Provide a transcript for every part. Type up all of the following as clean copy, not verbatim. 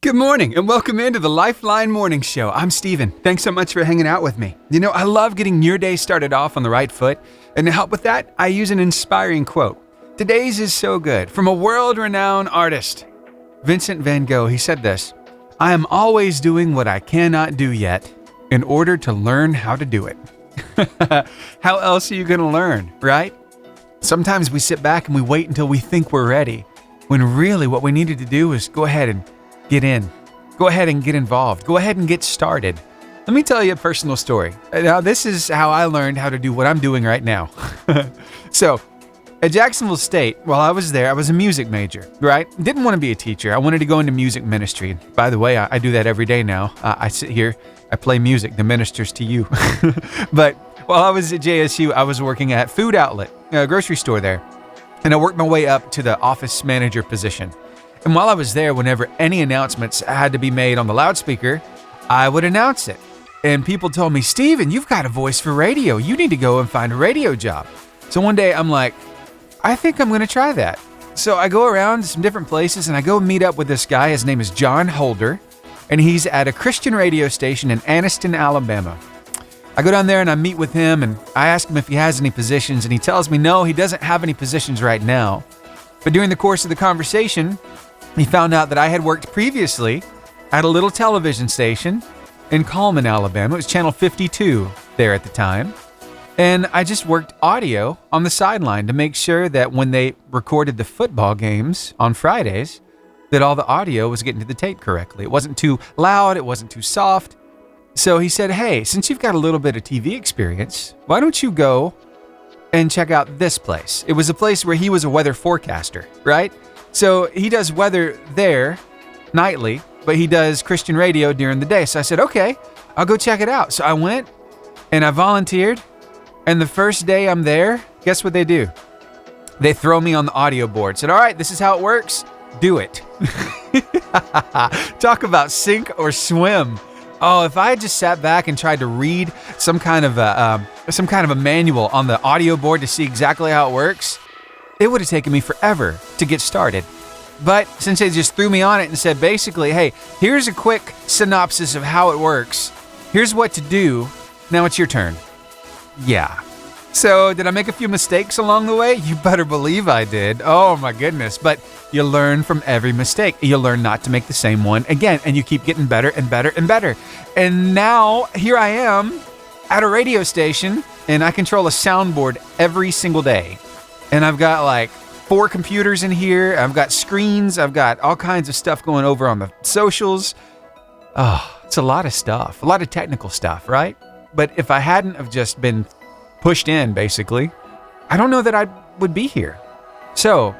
Good morning and welcome into the Lifeline Morning Show. I'm Steven. Thanks so much for hanging out with me. You know, I love getting your day started off on the right foot, and to help with that, I use an inspiring quote. Today's is so good, from a world-renowned artist, Vincent van Gogh. He said this: "I am always doing what I cannot do yet in order to learn how to do it." How else are you going to learn, right? Sometimes we sit back and we wait until we think we're ready, when really what we needed to do is go ahead and get in. Go ahead and get involved. Go ahead and get started. Let me tell you a personal story. Now, this is how I learned how to do what I'm doing right now. So, at Jacksonville State, while I was there, I was a music major, right? Didn't want to be a teacher. I wanted to go into music ministry. By the way, I do that every day now. I sit here, I play music that ministers to you. But while I was at JSU, I was working at Food Outlet, a grocery store there. And I worked my way up to the office manager position. And while I was there, whenever any announcements had to be made on the loudspeaker, I would announce it. And people told me, "Steven, you've got a voice for radio. You need to go and find a radio job." So one day I'm like, I think I'm going to try that. So I go around to some different places and I go meet up with this guy. His name is John Holder, and he's at a Christian radio station in Anniston, Alabama. I go down there and I meet with him and I ask him if he has any positions, and he tells me no, he doesn't have any positions right now. But during the course of the conversation, he found out that I had worked previously at a little television station in Cullman, Alabama. It was Channel 52 there at the time. And I just worked audio on the sideline to make sure that when they recorded the football games on Fridays, that all the audio was getting to the tape correctly. It wasn't too loud, it wasn't too soft. So he said, "Hey, since you've got a little bit of TV experience, why don't you go and check out this place?" It was a place where he was a weather forecaster, right? So he does weather there nightly, but he does Christian radio during the day. So I said, okay, I'll go check it out. So I went and I volunteered. And the first day I'm there, guess what they do? They throw me on the audio board. Said, "All right, this is how it works. Do it." Talk about sink or swim. Oh, if I had just sat back and tried to read some kind of a manual on the audio board to see exactly how it works, it would have taken me forever to get started. But since they just threw me on it and said basically, "Hey, here's a quick synopsis of how it works. Here's what to do. Now it's your turn." Yeah. So did I make a few mistakes along the way? You better believe I did. Oh my goodness. But you learn from every mistake. You learn not to make the same one again, and you keep getting better and better and better. And now here I am at a radio station, and I control a soundboard every single day. And I've got like 4 computers in here. I've got screens. I've got all kinds of stuff going over on the socials. Oh, it's a lot of stuff, a lot of technical stuff, right? But if I hadn't have just been pushed in, basically, I don't know that I would be here. So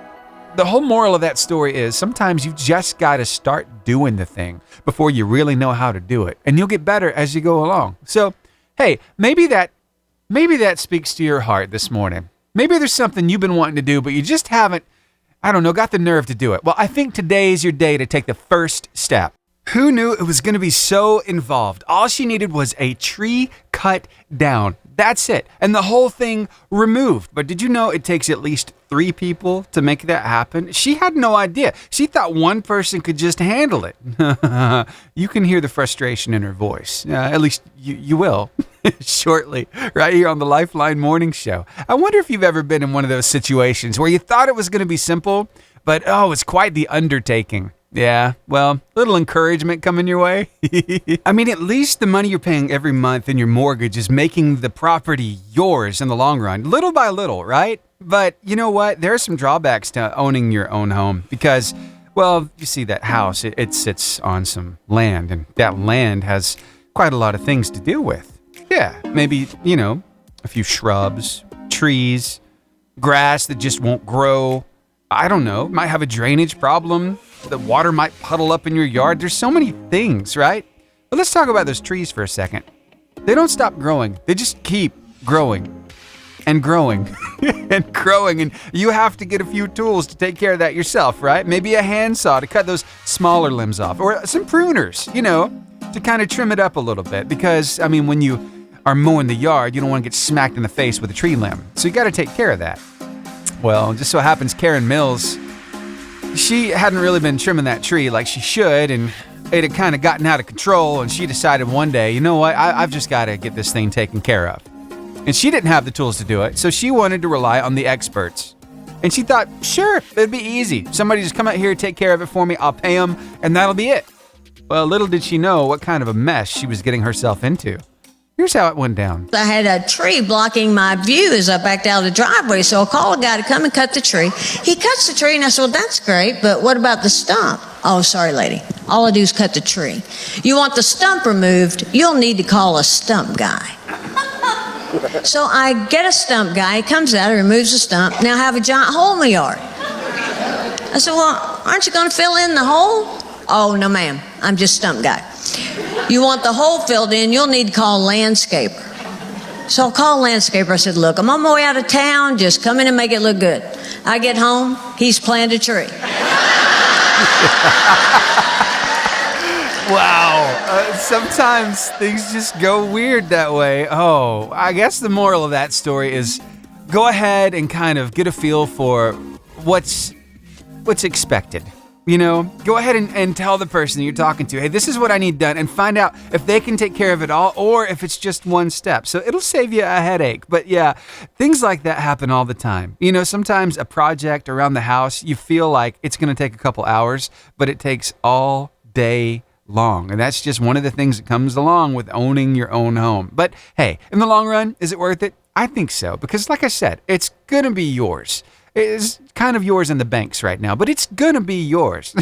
the whole moral of that story is sometimes you just got to start doing the thing before you really know how to do it. And you'll get better as you go along. So, hey, maybe that speaks to your heart this morning. Maybe there's something you've been wanting to do, but you just haven't, got the nerve to do it. Well, I think today is your day to take the first step. Who knew it was going to be so involved? All she needed was a tree cut down. That's it. And the whole thing removed. But did you know it takes at least 3 people to make that happen? She had no idea. She thought one person could just handle it. You can hear the frustration in her voice. At least you will shortly, right here on the Lifeline Morning Show. I wonder if you've ever been in one of those situations where you thought it was going to be simple, but it's quite the undertaking. Yeah, well, little encouragement coming your way. I mean, at least the money you're paying every month in your mortgage is making the property yours in the long run, little by little, right? But you know what? There are some drawbacks to owning your own home because, well, you see that house, it sits on some land, and that land has quite a lot of things to deal with. Yeah, maybe, a few shrubs, trees, grass that just won't grow. I don't know, might have a drainage problem. The water might puddle up in your yard. There's so many things, right? But let's talk about those trees for a second. They don't stop growing. They just keep growing and growing and growing. And you have to get a few tools to take care of that yourself, right? Maybe a handsaw to cut those smaller limbs off, or some pruners, to kind of trim it up a little bit. Because, when you are mowing the yard, you don't want to get smacked in the face with a tree limb. So you got to take care of that. Well, just so happens Karen Mills, she hadn't really been trimming that tree like she should, and it had kind of gotten out of control, and she decided one day, you know what, I've just got to get this thing taken care of. And she didn't have the tools to do it, so she wanted to rely on the experts. And she thought, sure, it'd be easy. Somebody just come out here, take care of it for me, I'll pay them, and that'll be it. Well, little did she know what kind of a mess she was getting herself into. Here's how it went down. I had a tree blocking my view as I backed out of the driveway, so I called a guy to come and cut the tree. He cuts the tree, and I said, well, that's great, but what about the stump? Oh, sorry, lady. All I do is cut the tree. You want the stump removed, you'll need to call a stump guy. So I get a stump guy, he comes out, he removes the stump. Now I have a giant hole in my yard. I said, well, aren't you going to fill in the hole? Oh, no, ma'am. I'm just stump guy. You want the hole filled in, you'll need to call a landscaper. So I called a landscaper. I said, look, I'm on my way out of town. Just come in and make it look good. I get home, he's planted a tree. Wow. Sometimes things just go weird that way. Oh, I guess the moral of that story is go ahead and kind of get a feel for what's expected. You know, go ahead and tell the person that you're talking to, hey, this is what I need done, and find out if they can take care of it all or if it's just one step. So it'll save you a headache. But yeah, things like that happen all the time. You know, sometimes a project around the house, you feel like it's going to take a couple hours, but it takes all day long. And that's just one of the things that comes along with owning your own home. But hey, in the long run, is it worth it? I think so. Because like I said, it's going to be yours. It's kind of yours in the banks right now, but it's going to be yours.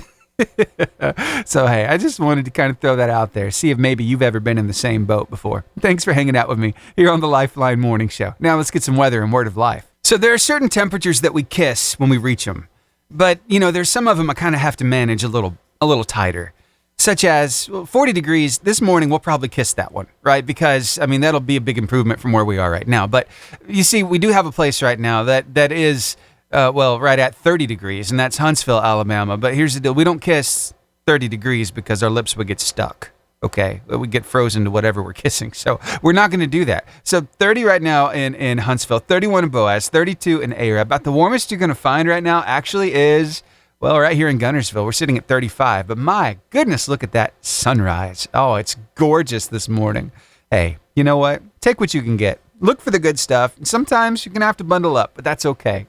So, hey, I just wanted to kind of throw that out there, see if maybe you've ever been in the same boat before. Thanks for hanging out with me here on the Lifeline Morning Show. Now let's get some weather and word of life. So there are certain temperatures that we kiss when we reach them. But, you know, there's some of them I kind of have to manage a little tighter. Such as 40 degrees, this morning we'll probably kiss that one, right? Because, I mean, that'll be a big improvement from where we are right now. But you see, we do have a place right now that is... right at 30 degrees, and that's Huntsville, Alabama. But here's the deal. We don't kiss 30 degrees because our lips would get stuck, okay? We get frozen to whatever we're kissing. So we're not going to do that. So 30 right now in Huntsville, 31 in Boaz, 32 in Arab. About the warmest you're going to find right now actually is, well, right here in Gunnersville. We're sitting at 35. But my goodness, look at that sunrise. Oh, it's gorgeous this morning. Hey, you know what? Take what you can get. Look for the good stuff. Sometimes you're going to have to bundle up, but that's okay.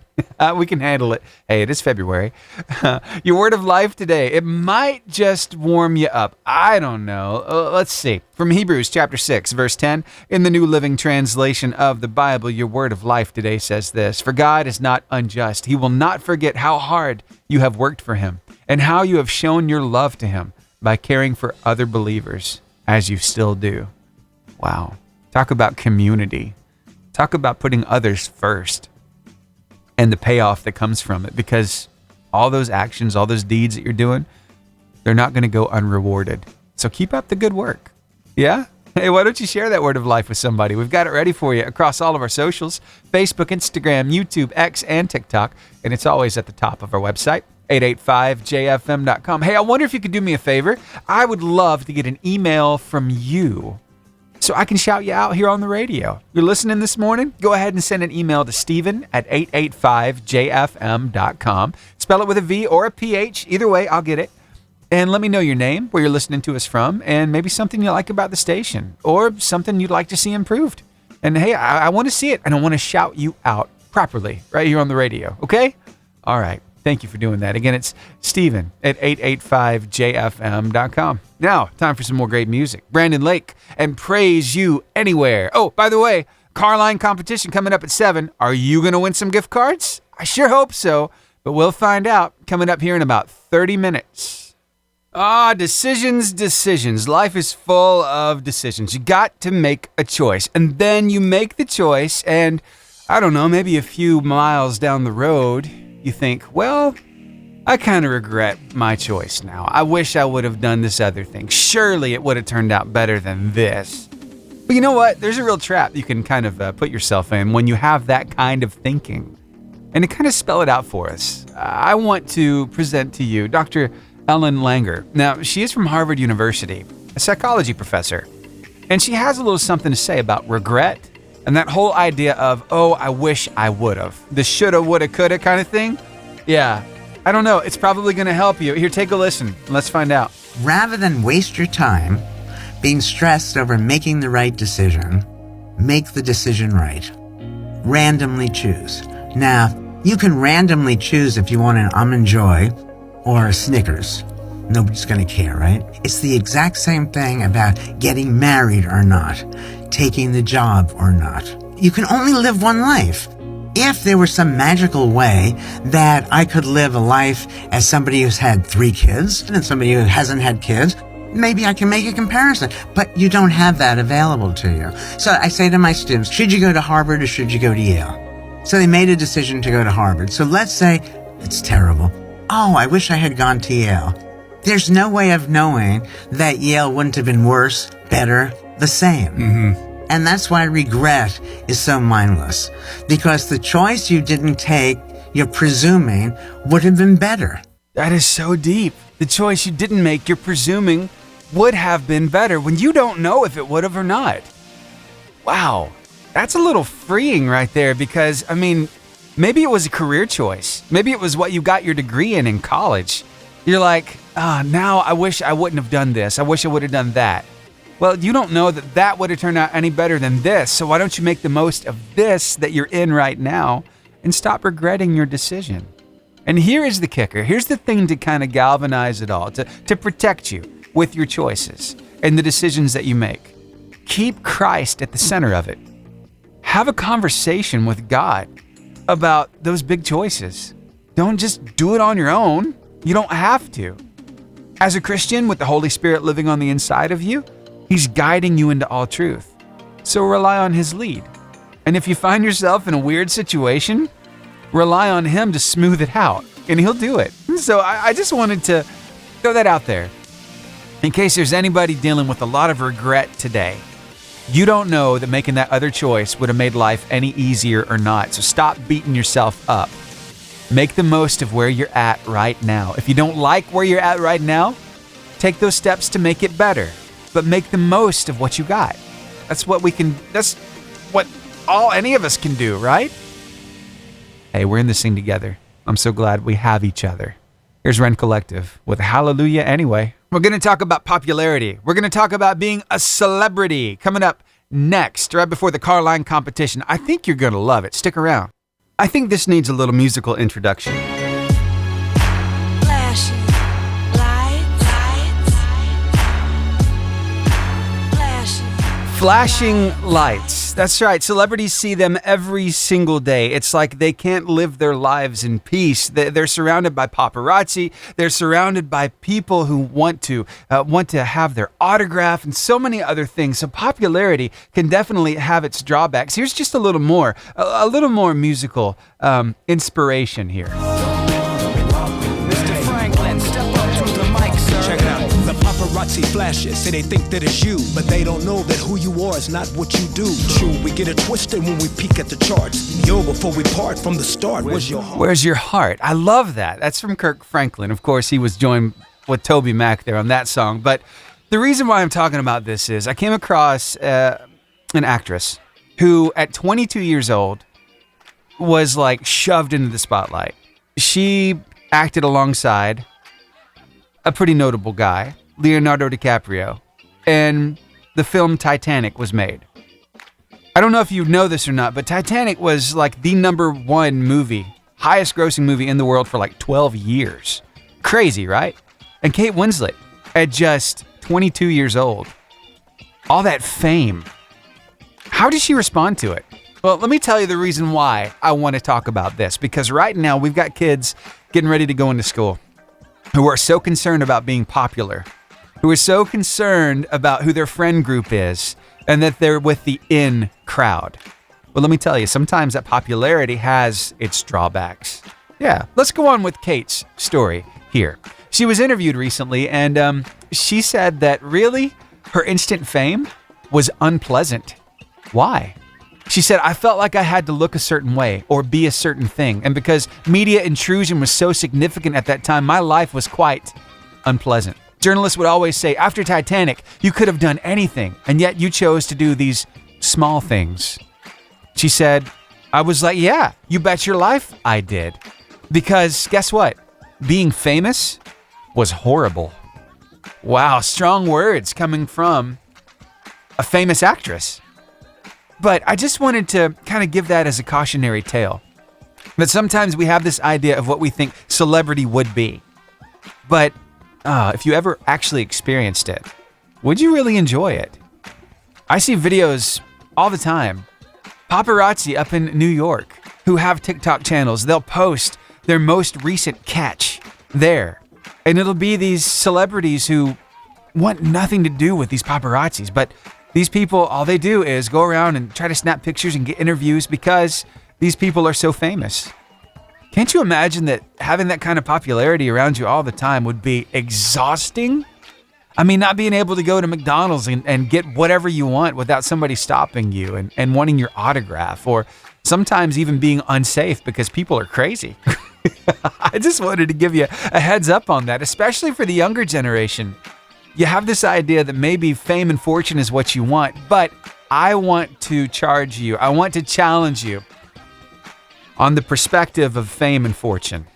We can handle it. Hey, it is February. Your word of life today, it might just warm you up. I don't know. Let's see. From Hebrews chapter 6, verse 10, in the New Living Translation of the Bible, your word of life today says this: For God is not unjust. He will not forget how hard you have worked for him and how you have shown your love to him by caring for other believers as you still do. Wow. Talk about community. Talk about putting others first and the payoff that comes from it, because all those actions, all those deeds that you're doing, they're not going to go unrewarded. So keep up the good work. Yeah? Hey, why don't you share that word of life with somebody? We've got it ready for you across all of our socials, Facebook, Instagram, YouTube, X, and TikTok. And it's always at the top of our website, 885jfm.com. Hey, I wonder if you could do me a favor. I would love to get an email from you so I can shout you out here on the radio. You're listening this morning? Go ahead and send an email to Steven@885jfm.com. Spell it with a V or a PH. Either way, I'll get it. And let me know your name, where you're listening to us from, and maybe something you like about the station or something you'd like to see improved. And hey, I want to see it, and I want to shout you out properly right here on the radio. Okay? All right. Thank you for doing that. Again, it's Steven@885jfm.com. Now, time for some more great music. Brandon Lake and Praise You Anywhere. Oh, by the way, Carline competition coming up at 7. Are you going to win some gift cards? I sure hope so, but we'll find out coming up here in about 30 minutes. Decisions. Life is full of decisions. You got to make a choice, and then you make the choice, and I don't know, maybe a few miles down the road, you think, well, I kind of regret my choice now. I wish I would have done this other thing. Surely it would have turned out better than this. But you know what? There's a real trap you can kind of put yourself in when you have that kind of thinking. And to kind of spell it out for us, I want to present to you Dr. Ellen Langer. Now, she is from Harvard University, a psychology professor. And she has a little something to say about regret and that whole idea of, oh, I wish I would have. The shoulda, woulda, coulda kind of thing. Yeah, I don't know. It's probably going to help you. Here, take a listen. Let's find out. rather than waste your time being stressed over making the right decision, make the decision right. Randomly choose. Now, you can randomly choose if you want an Almond Joy or a Snickers. Nobody's going to care, right? It's the exact same thing about getting married or not, taking the job or not. You can only live one life. If there was some magical way that I could live a life as somebody who's had 3 kids and somebody who hasn't had kids, maybe I can make a comparison, but you don't have that available to you. So I say to my students, should you go to Harvard or should you go to Yale? So they made a decision to go to Harvard. So let's say it's terrible. Oh, I wish I had gone to Yale. There's no way of knowing that Yale wouldn't have been worse, better, the same. Mm-hmm. And that's why regret is so mindless. Because the choice you didn't take, you're presuming, would have been better. That is so deep. The choice you didn't make, you're presuming, would have been better when you don't know if it would have or not. Wow. That's a little freeing right there because, I mean, maybe it was a career choice. Maybe it was what you got your degree in college. You're like, now I wish I wouldn't have done this. I wish I would have done that. Well, you don't know that that would have turned out any better than this. So why don't you make the most of this that you're in right now and stop regretting your decision? And here is the kicker. Here's the thing to kind of galvanize it all, to protect you with your choices and the decisions that you make. Keep Christ at the center of it. Have a conversation with God about those big choices. Don't just do it on your own. You don't have to. As a Christian with the Holy Spirit living on the inside of you, He's guiding you into all truth. So rely on His lead. And if you find yourself in a weird situation, rely on Him to smooth it out, and He'll do it. So I just wanted to throw that out there. In case there's anybody dealing with a lot of regret today, you don't know that making that other choice would have made life any easier or not. So stop beating yourself up. Make the most of where you're at right now. If you don't like where you're at right now, take those steps to make it better. But make the most of what you got. That's what any of us can do, right? Hey, we're in this thing together. I'm so glad we have each other. Here's Ren Collective with Hallelujah Anyway. We're going to talk about popularity. We're going to talk about being a celebrity. Coming up next, right before the car line competition. I think you're going to love it. Stick around. I think this needs a little musical introduction. Flashing lights. Flashing lights. That's right. Celebrities see them every single day. It's like they can't live their lives in peace. They're surrounded by paparazzi. They're surrounded by people who want to have their autograph and so many other things. So popularity can definitely have its drawbacks. Here's just a little more musical inspiration here. Mr. Franklin, step up to the mic, sir. Check it out. The paparazzi flashes, say they think that it's you, but they don't know that who you are is not what you do. True, we get it twisted when we peek at the charts. Yo, before we part from the start, where's your heart? Where's your heart? I love that. That's from Kirk Franklin. Of course, he was joined with Toby Mac there on that song. But the reason why I'm talking about this is I came across an actress who, at 22 years old, was like shoved into the spotlight. She acted alongside a pretty notable guy, Leonardo DiCaprio, and the film Titanic was made. I don't know if you know this or not, but Titanic was like the #1 movie, highest grossing movie in the world for like 12 years. Crazy, right? And Kate Winslet, at just 22 years old, all that fame. How did she respond to it? Well, let me tell you the reason why I want to talk about this, because right now we've got kids getting ready to go into school who are so concerned about being popular, who are so concerned about who their friend group is, and that they're with the in crowd. Well, let me tell you, sometimes that popularity has its drawbacks. Yeah, let's go on with Kate's story here. She was interviewed recently, and she said that really her instant fame was unpleasant. Why? She said, I felt like I had to look a certain way or be a certain thing. And because media intrusion was so significant at that time, my life was quite unpleasant. Journalists would always say, after Titanic, you could have done anything, and yet you chose to do these small things. She said, I was like, yeah, you bet your life I did. Because guess what? Being famous was horrible. Wow, strong words coming from a famous actress. But I just wanted to kind of give that as a cautionary tale. That sometimes we have this idea of what we think celebrity would be. But if you ever actually experienced it, would you really enjoy it? I see videos all the time. Paparazzi up in New York who have TikTok channels, they'll post their most recent catch there. And it'll be these celebrities who want nothing to do with these paparazzis. But these people, all they do is go around and try to snap pictures and get interviews because these people are so famous. Can't you imagine that having that kind of popularity around you all the time would be exhausting? I mean, not being able to go to McDonald's and get whatever you want without somebody stopping you and wanting your autograph, or sometimes even being unsafe because people are crazy. I just wanted to give you a heads up on that, especially for the younger generation. You have this idea that maybe fame and fortune is what you want, but I want to charge you. I want to challenge you on the perspective of fame and fortune.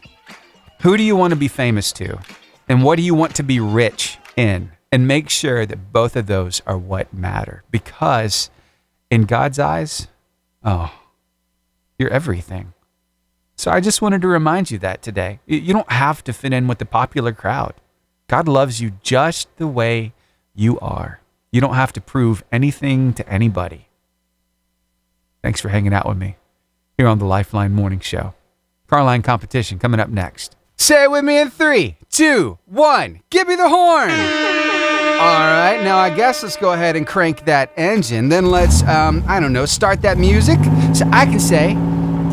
Who do you want to be famous to? And what do you want to be rich in? And make sure that both of those are what matter. Because in God's eyes, you're everything. So I just wanted to remind you that today. You don't have to fit in with the popular crowd. God loves you just the way you are. You don't have to prove anything to anybody. Thanks for hanging out with me here on the Lifeline Morning Show. Carline competition coming up next. Say it with me in 3, 2, 1. Give me the horn. All right, now I guess let's go ahead and crank that engine. Then let's, start that music so I can say,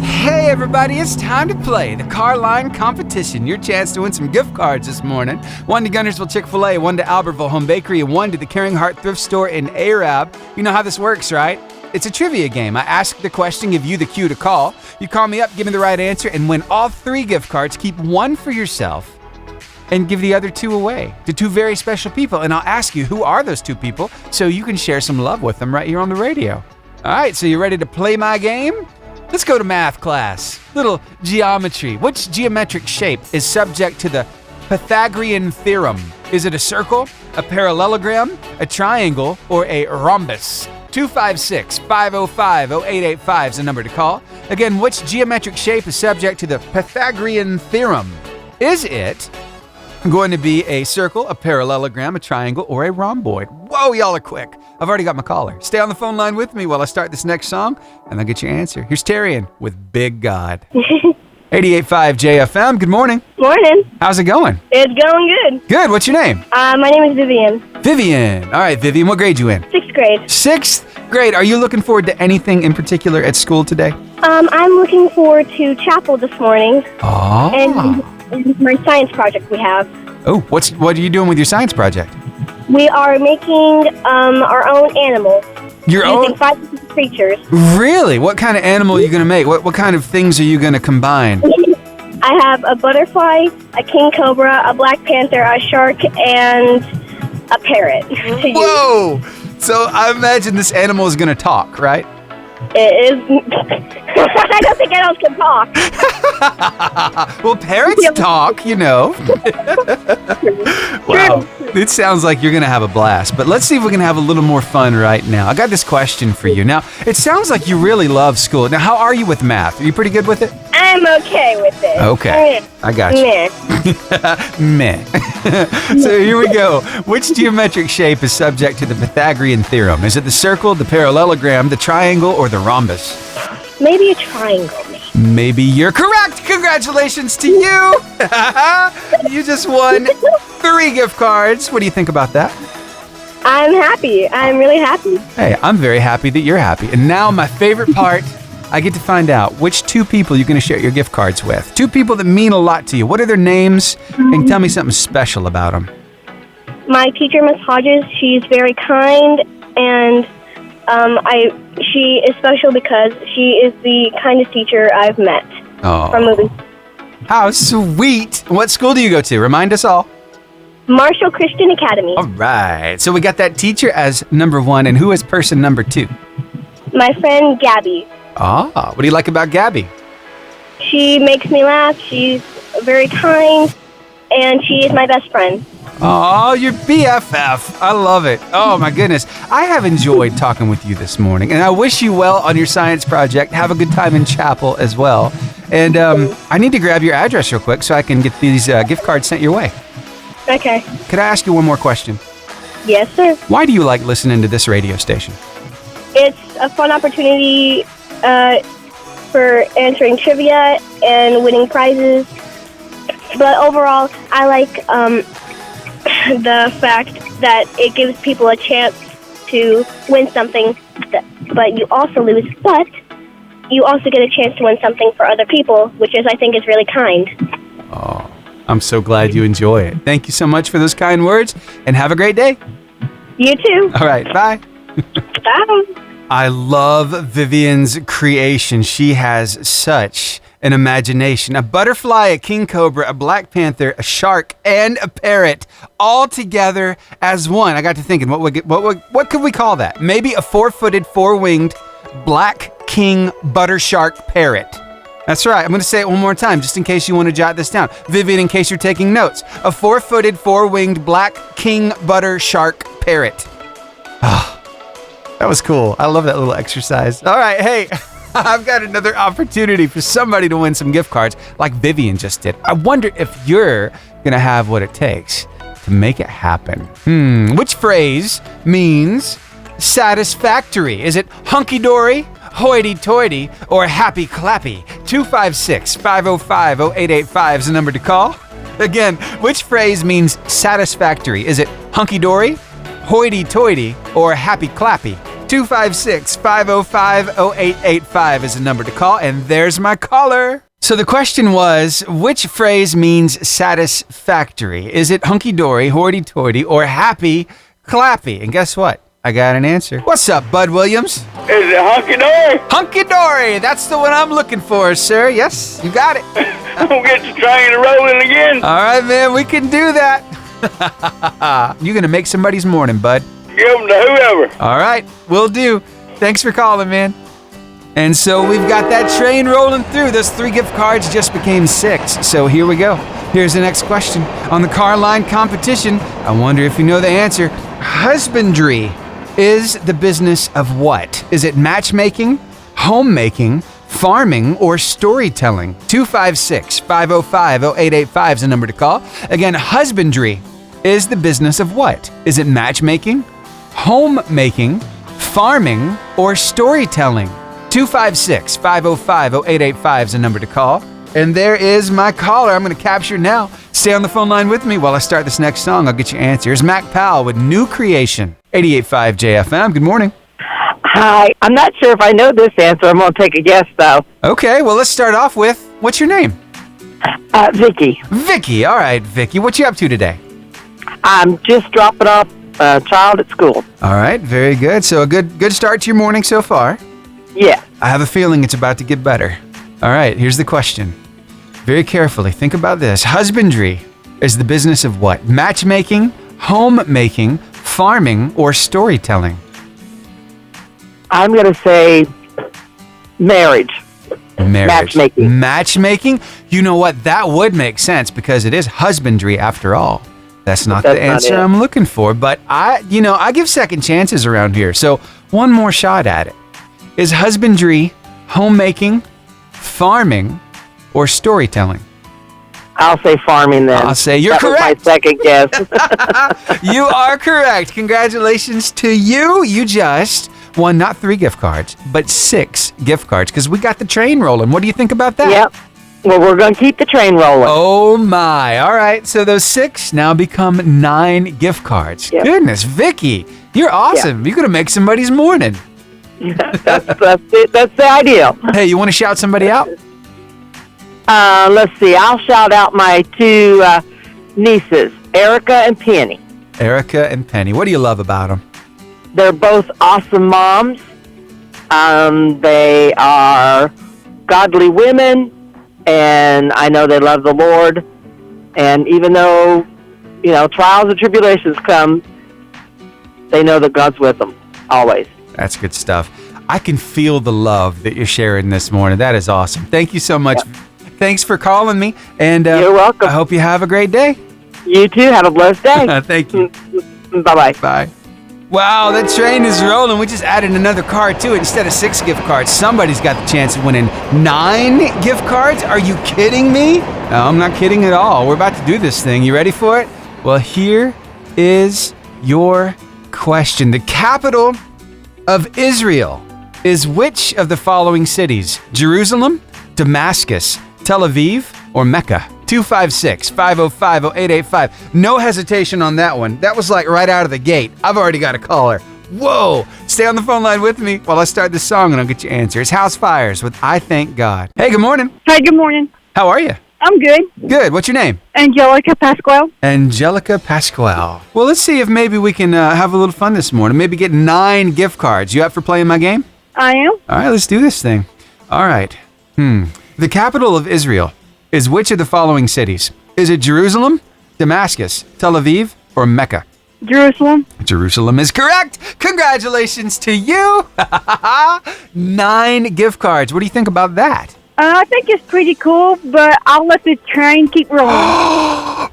hey everybody, it's time to play the Carline competition. Your chance to win some gift cards this morning. 1 to Guntersville Chick-fil-A, 1 to Albertville Home Bakery, and 1 to the Caring Heart Thrift Store in Arab. You know how this works, right? It's a trivia game. I ask the question, give you the cue to call. You call me up, give me the right answer, and win all 3 gift cards. Keep 1 for yourself and give the other 2 away to 2 very special people. And I'll ask you, who are those 2 people, so you can share some love with them right here on the radio. All right, so you ready to play my game? Let's go to math class. Little geometry. Which geometric shape is subject to the Pythagorean theorem? Is it a circle, a parallelogram, a triangle, or a rhombus? 256-505-0885 is the number to call. Again, which geometric shape is subject to the Pythagorean theorem? Is it going to be a circle, a parallelogram, a triangle, or a rhomboid? Whoa, y'all are quick. I've already got my caller. Stay on the phone line with me while I start this next song, and I'll get your answer. Here's Terrian with Big God. 88.5 JFM, good morning. Morning. How's it going? It's going good. Good, what's your name? My name is Vivian. Vivian. All right, Vivian, what grade you in? 6th grade. 6th grade. Are you looking forward to anything in particular at school today? I'm looking forward to chapel this morning. Oh. And my science project we have. Oh, what are you doing with your science project? We are making our own animals. Your using own? 5 different creatures. Really? What kind of animal are you going to make? What kind of things are you going to combine? I have a butterfly, a king cobra, a black panther, a shark, and a parrot. Whoa! So I imagine this animal is going to talk, right? It is. I don't think animals can talk. Well, parrots talk, you know. Wow. It sounds like you're going to have a blast, but let's see if we can have a little more fun right now. I got this question for you. Now, it sounds like you really love school. Now, how are you with math? Are you pretty good with it? I'm okay with it. Okay. I got you. Meh. Meh. So here we go. Which geometric shape is subject to the Pythagorean theorem? Is it the circle, the parallelogram, the triangle, or the rhombus? Maybe a triangle. Maybe you're correct. Congratulations to you. You just won 3 gift cards. What do you think about that? I'm happy. I'm really happy. Hey, I'm very happy that you're happy. And now my favorite part, I get to find out which 2 people you're going to share your gift cards with. 2 people that mean a lot to you. What are their names? And tell me something special about them. My teacher, Miss Hodges, she's very kind, and she is special because she is the kindest teacher I've met from moving. How sweet. What school do you go to? Remind us all. Marshall Christian Academy. All right. So we got that teacher as number 1, and who is person number 2? My friend Gabby. Ah, what do you like about Gabby? She makes me laugh. She's very kind, and she is my best friend. Oh, your BFF. I love it. Oh, my goodness. I have enjoyed talking with you this morning, and I wish you well on your science project. Have a good time in chapel as well. And I need to grab your address real quick so I can get these gift cards sent your way. Okay. Could I ask you one more question? Yes, sir. Why do you like listening to this radio station? It's a fun opportunity for answering trivia and winning prizes. But overall, I like the fact that it gives people a chance to win something, but you also lose. But you also get a chance to win something for other people, which I think is really kind. Oh, I'm so glad you enjoy it. Thank you so much for those kind words, and have a great day. You too. All right, bye. Bye. I love Vivian's creation. She has such an imagination. A butterfly, a king cobra, a black panther, a shark, and a parrot all together as one. I got to thinking, what could we call that? Maybe a 4-footed, 4-winged black king butter shark parrot. That's right. I'm going to say it one more time just in case you want to jot this down. Vivian, in case you're taking notes. A 4-footed, 4-winged black king butter shark parrot. Oh. That was cool. I love that little exercise. All right, hey, I've got another opportunity for somebody to win some gift cards like Vivian just did. I wonder if you're going to have what it takes to make it happen. Which phrase means satisfactory? Is it hunky-dory, hoity-toity, or happy-clappy? 256-505-0885 is the number to call. Again, which phrase means satisfactory? Is it hunky-dory, hoity-toity, or happy-clappy? 256-505-0885 is the number to call, and there's my caller. So the question was, which phrase means satisfactory? Is it hunky-dory, hoity-toity, or happy-clappy? And guess what? I got an answer. What's up, Bud Williams? Is it hunky-dory? Hunky-dory! That's the one I'm looking for, sir. Yes, you got it. We'll get the train rolling again. All right, man, we can do that. You're going to make somebody's morning, bud. Give them to whoever. All right, will do. Thanks for calling, man. And so we've got that train rolling through. Those 3 gift cards just became 6. So here we go. Here's the next question. On the car line competition, I wonder if you know the answer. Husbandry is the business of what? Is it matchmaking, homemaking, farming, or storytelling? 256-505-0885 is the number to call. Again, husbandry is the business of what? Is it matchmaking, homemaking, farming, or storytelling? 256-505-0885 is the number to call. And there is my caller. I'm going to capture now. Stay on the phone line with me while I start this next song. I'll get your answer. Here's Mac Powell with New Creation. 88.5 JFM. Good morning. Hi. I'm not sure if I know this answer. I'm going to take a guess, though. Okay, well, let's start off with, what's your name? Vicky. Vicky. All right, Vicky. What you up to today? I'm just dropping off a child at school. All right, very good. So a good start to your morning so far. Yeah. I have a feeling it's about to get better. All right, here's the question. Very carefully, think about this. Husbandry is the business of what? Matchmaking, homemaking, farming, or storytelling? I'm going to say marriage. Matchmaking. Matchmaking? You know what? That would make sense because it is husbandry after all. That's not the answer I'm looking for, but I give second chances around here. So one more shot at it. Is husbandry, homemaking, farming, or storytelling? I'll say farming then. I'll say you're correct. That was my second guess. You are correct. Congratulations to you. You just won not 3 gift cards, but 6 gift cards because we got the train rolling. What do you think about that? Yep. Well, we're going to keep the train rolling. Oh, my. All right. So those 6 now become 9 gift cards. Yep. Goodness, Vicky, you're awesome. Yep. You're going to make somebody's morning. That's it. That's the ideal. Hey, you want to shout somebody out? Let's see. I'll shout out my 2 nieces, Erica and Penny. Erica and Penny. What do you love about them? They're both awesome moms. They are godly women, and I know they love the Lord. And even though, trials and tribulations come, they know that God's with them, always. That's good stuff. I can feel the love that you're sharing this morning. That is awesome. Thank you so much. Yep. Thanks for calling me. And you're welcome. I hope you have a great day. You too. Have a blessed day. Thank you. Bye-bye. Bye. Wow, that train is rolling. We just added another card to it instead of 6 gift cards. Somebody's got the chance of winning 9 gift cards. Are you kidding me? No, I'm not kidding at all. We're about to do this thing. You ready for it? Well, here is your question. The capital of Israel is which of the following cities? Jerusalem, Damascus, Tel Aviv, or Mecca? 256-505-0885. No hesitation on that one. That was like right out of the gate. I've already got a caller. Whoa! Stay on the phone line with me while I start this song and I'll get your answer. It's House Fires with I Thank God. Hey, good morning. Hi, good morning. How are you? I'm good. Good. What's your name? Angelica Pasquale. Angelica Pasquale. Well, let's see if maybe we can have a little fun this morning. Maybe get 9 gift cards. You up for playing my game? I am. All right, let's do this thing. All right. The capital of Israel is which of the following cities? Is it Jerusalem, Damascus, Tel Aviv, or Mecca? Jerusalem. Jerusalem is correct. Congratulations to you. 9 gift cards. What do you think about that? I think it's pretty cool, but I'll let the train keep rolling.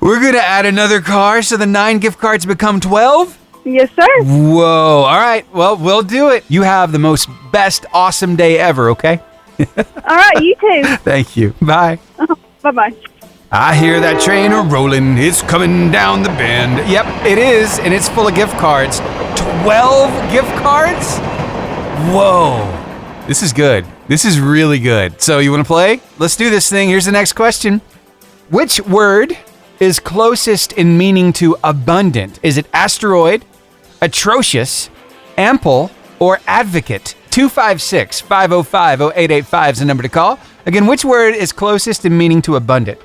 We're going to add another car so the 9 gift cards become 12? Yes, sir. Whoa. All right. Well, we'll do it. You have the most best awesome day ever, okay? All right, you too. Thank you. Bye. Bye-bye. I hear that train a-rolling. It's coming down the bend. Yep, it is, and it's full of gift cards. 12 gift cards? Whoa. This is good. This is really good. So you want to play? Let's do this thing. Here's the next question. Which word is closest in meaning to abundant? Is it asteroid, atrocious, ample, or advocate? 256-505-0885 is the number to call. Again, which word is closest in meaning to abundant?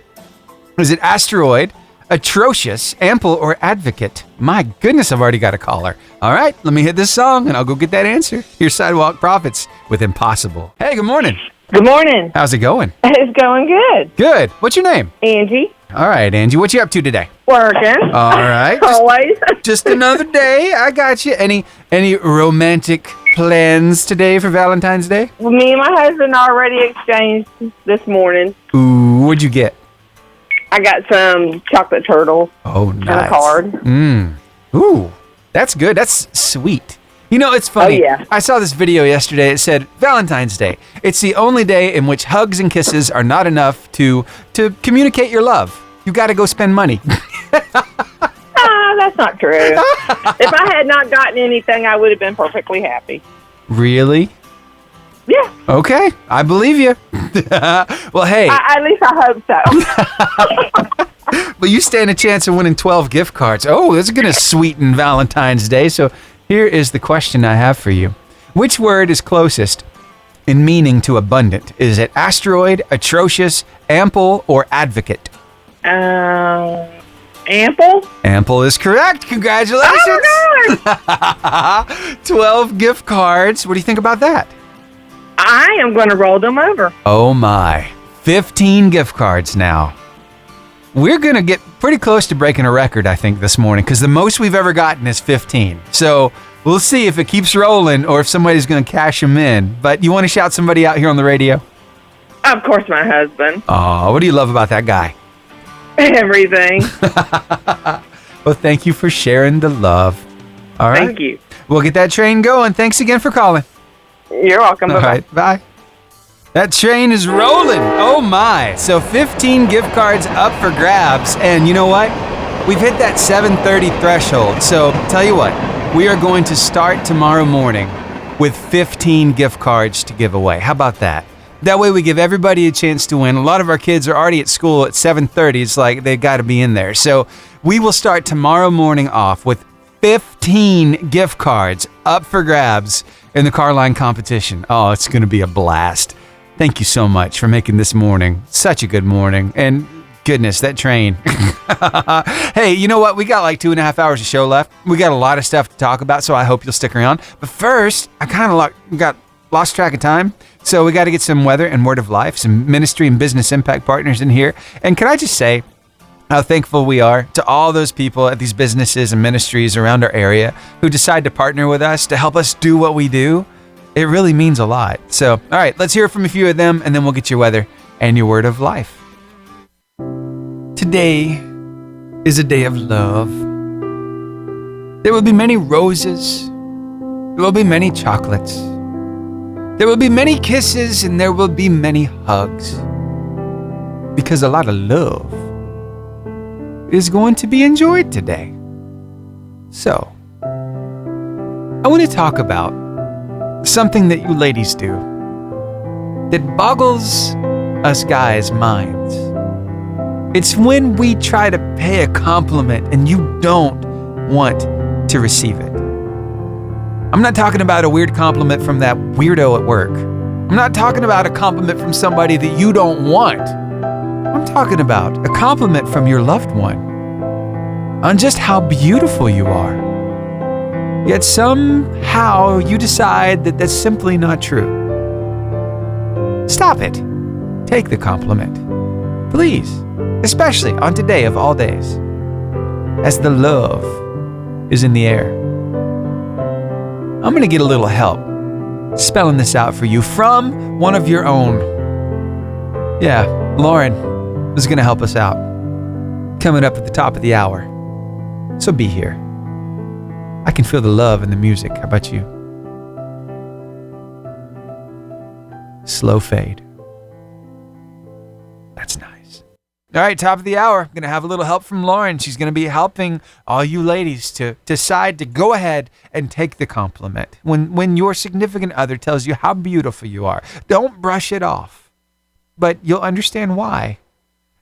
Is it asteroid, atrocious, ample, or advocate? My goodness, I've already got a caller. All right, let me hit this song and I'll go get that answer. Here's Sidewalk Prophets with Impossible. Hey, good morning. Good morning. How's it going? It's going good. Good. What's your name? Angie. All right, Angie. What you up to today? Working. All right. Always. Just another day. I got you. Any romantic plans today for Valentine's Day? Well, me and my husband already exchanged this morning. Ooh, what'd you get? I got some chocolate turtles. Oh, nice. And a card. Ooh, that's good. That's sweet. You know, it's funny. Oh, yeah. I saw this video yesterday. It said Valentine's Day. It's the only day in which hugs and kisses are not enough to communicate your love. You got to go spend money. That's not true. If I had not gotten anything, I would have been perfectly happy. Really? Yeah. Okay, I believe you. Well, hey. At least I hope so. But you stand a chance of winning 12 gift cards. Oh, that's going to sweeten Valentine's Day. So here is the question I have for you. Which word is closest in meaning to abundant? Is it asteroid, atrocious, ample, or advocate? Ample? Ample is correct. Congratulations. Oh, my God. 12 gift cards. What do you think about that? I am going to roll them over. Oh, my. 15 gift cards now. We're going to get pretty close to breaking a record, I think, this morning, because the most we've ever gotten is 15. So we'll see if it keeps rolling or if somebody's going to cash them in. But you want to shout somebody out here on the radio? Of course, my husband. Oh, what do you love about that guy? Everything. Well, thank you for sharing the love. All right. Thank you. We'll get that train going. Thanks again for calling. You're welcome. All right. Bye. That train is rolling. Oh, my. So 15 gift cards up for grabs. And you know what? We've hit that 7:30 threshold. So tell you what, we are going to start tomorrow morning with 15 gift cards to give away. How about that? That way we give everybody a chance to win. A lot of our kids are already at school at 7:30. It's like they've got to be in there. So we will start tomorrow morning off with 15 gift cards up for grabs in the car line competition. Oh, it's going to be a blast. Thank you so much for making this morning such a good morning. And goodness, that train. Hey, you know what? We got like 2.5 hours of show left. We got a lot of stuff to talk about, so I hope you'll stick around. But first, I kind of got lost track of time. So we got to get some weather and word of life, some ministry and business impact partners in here. And can I just say how thankful we are to all those people at these businesses and ministries around our area who decide to partner with us to help us do what we do. It really means a lot. So, all right, let's hear from a few of them, and then we'll get your weather and your word of life. Today is a day of love. There will be many roses. There will be many chocolates. There will be many kisses and there will be many hugs. Because a lot of love is going to be enjoyed today. So, I want to talk about something that you ladies do that boggles us guys' minds. It's when we try to pay a compliment and you don't want to receive it. I'm not talking about a weird compliment from that weirdo at work. I'm not talking about a compliment from somebody that you don't want. I'm talking about a compliment from your loved one on just how beautiful you are. Yet somehow you decide that that's simply not true. Stop it. Take the compliment. Please. Especially on today of all days. As the love is in the air. I'm going to get a little help spelling this out for you from one of your own. Yeah, Lauren is going to help us out. Coming up at the top of the hour. So be here. I can feel the love in the music. How about you? Slow fade. That's nice. All right, top of the hour. I'm going to have a little help from Lauren. She's going to be helping all you ladies to decide to go ahead and take the compliment. When your significant other tells you how beautiful you are, don't brush it off. But you'll understand why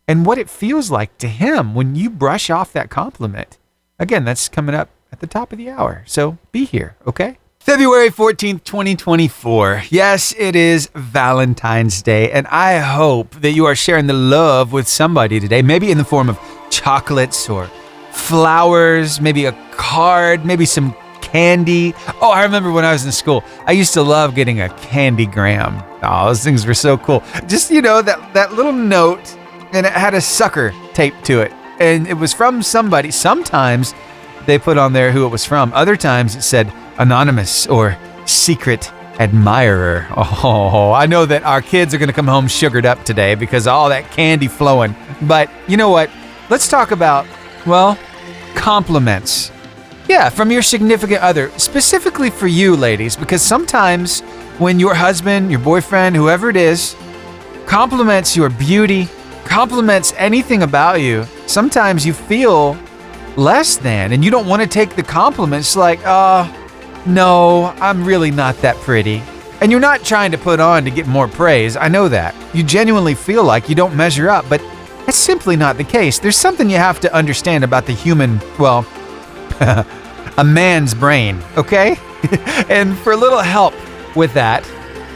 and what it feels like to him when you brush off that compliment. Again, that's coming up at the top of the hour. So be here, okay? February 14th, 2024. Yes, it is Valentine's Day, and I hope that you are sharing the love with somebody today, maybe in the form of chocolates or flowers, maybe a card, maybe some candy. Oh, I remember when I was in school, I used to love getting a candygram. Oh, those things were so cool. Just, that little note, and it had a sucker taped to it, and it was from somebody. Sometimes they put on there who it was from. Other times it said anonymous or secret admirer. Oh, I know that our kids are going to come home sugared up today because of all that candy flowing. But you know what? Let's talk about, compliments. Yeah, from your significant other, specifically for you ladies, because sometimes when your husband, your boyfriend, whoever it is, compliments your beauty, compliments anything about you, sometimes you feel less than and you don't want to take the compliments like, no, I'm really not that pretty. And you're not trying to put on to get more praise. I know that. You genuinely feel like you don't measure up, but that's simply not the case. There's something you have to understand about the human, a man's brain, okay? And for a little help with that,